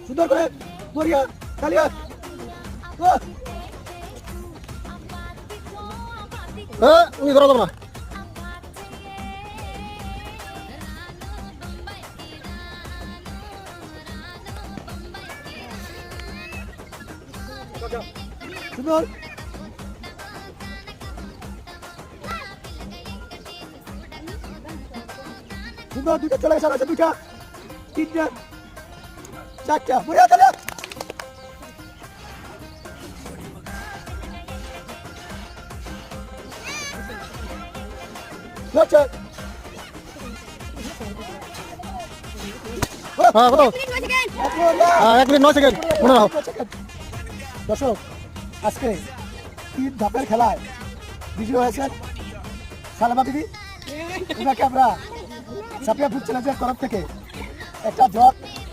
সুন্দর করে দরিয়া তালিয়া উনি ধরা যাবে না। সুন্দর সুন্দর দুইটা চলে গেছে আছে দুইটা তিনটা চারটা দরিয়া তালিয়া আচ্ছা হ্যাঁ কত? 1 মিনিট 9 সেকেন্ড মনে রাখো। দর্শক আজকে 3 ধাপের খেলায় বিজয়ী হয়েছেন সালেমা বিবি। ওনাকে আমরা সাপিয়া ফুড চ্যালেঞ্জের তরফ থেকে একটা জগ